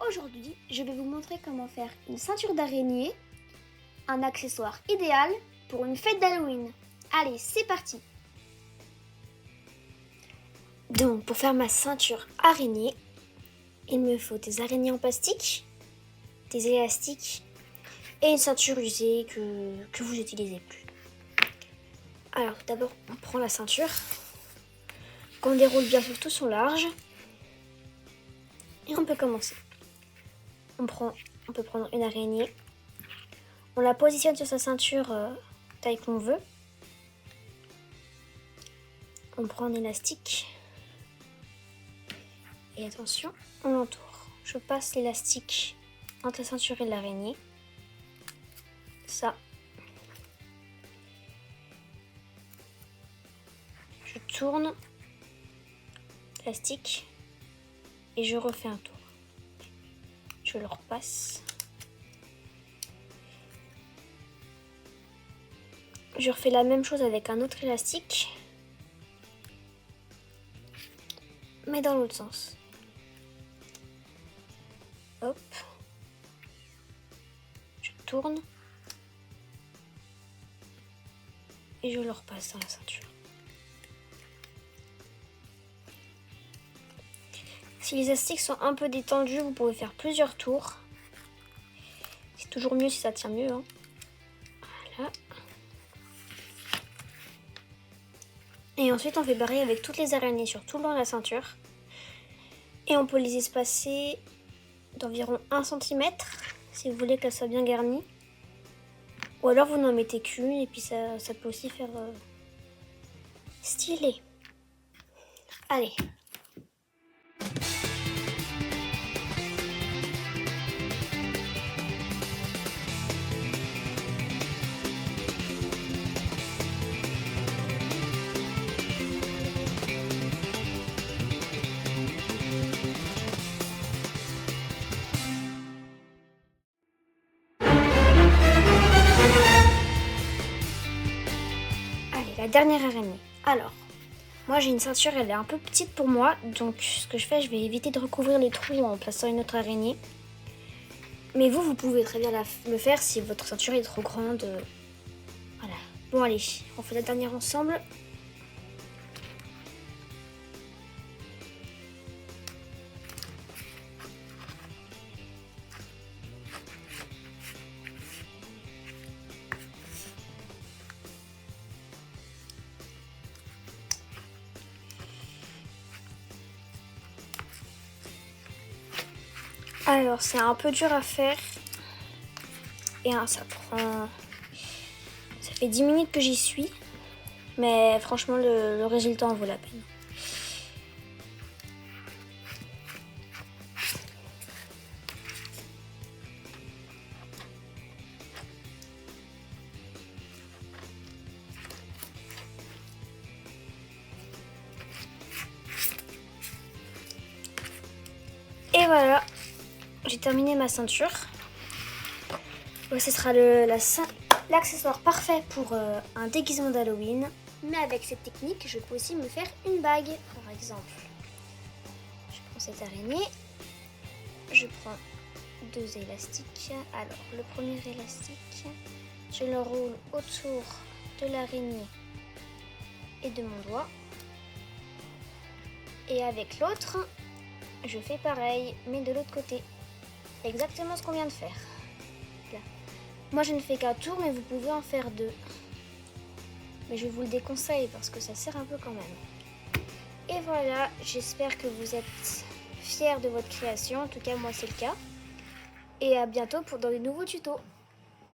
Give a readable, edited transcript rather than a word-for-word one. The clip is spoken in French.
Aujourd'hui, je vais vous montrer comment faire une ceinture d'araignée, un accessoire idéal pour une fête d'Halloween. Allez, c'est parti! Donc, pour faire ma ceinture araignée, il me faut des araignées en plastique, des élastiques et une ceinture usée que vous n'utilisez plus. Alors, tout d'abord, on prend la ceinture, qu'on déroule bien sur tout son large et on peut commencer. On peut prendre une araignée, on la positionne sur sa ceinture taille qu'on veut. On prend un élastique et attention, on l'entoure. Je passe l'élastique entre la ceinture et l'araignée. Ça. Je tourne l'élastique et je refais un tour. Je le repasse. Je refais la même chose avec un autre élastique, mais dans l'autre sens. Hop. Je tourne. Et je le repasse dans la ceinture. Si les élastiques sont un peu détendus, vous pouvez faire plusieurs tours. C'est toujours mieux si ça tient mieux, hein. Voilà. Et ensuite, on fait pareil avec toutes les araignées sur tout le long de la ceinture. Et on peut les espacer d'environ 1 cm si vous voulez qu'elle soit bien garnie. Ou alors vous n'en mettez qu'une et puis ça peut aussi faire stylé. Allez. La dernière araignée. Alors, moi j'ai une ceinture, elle est un peu petite pour moi, donc ce que je fais, je vais éviter de recouvrir les trous en plaçant une autre araignée. Mais vous pouvez très bien le faire si votre ceinture est trop grande. Voilà. Bon allez, on fait la dernière ensemble. Alors, c'est un peu dur à faire. Et ça fait 10 minutes que j'y suis. Mais franchement, le résultat en vaut la peine. Et voilà, j'ai terminé ma ceinture. Ce sera l'accessoire parfait pour un déguisement d'Halloween. Mais avec cette technique, je peux aussi me faire une bague, par exemple. Je prends cette araignée, je prends 2 élastiques. Alors, le premier élastique, je le roule autour de l'araignée et de mon doigt. Et avec l'autre, je fais pareil, mais de l'autre côté. Exactement ce qu'on vient de faire. Là. Moi, je ne fais qu'un tour, mais vous pouvez en faire 2. Mais je vous le déconseille parce que ça sert un peu quand même. Et voilà, j'espère que vous êtes fiers de votre création. En tout cas, moi, c'est le cas. Et à bientôt dans de nouveaux tutos.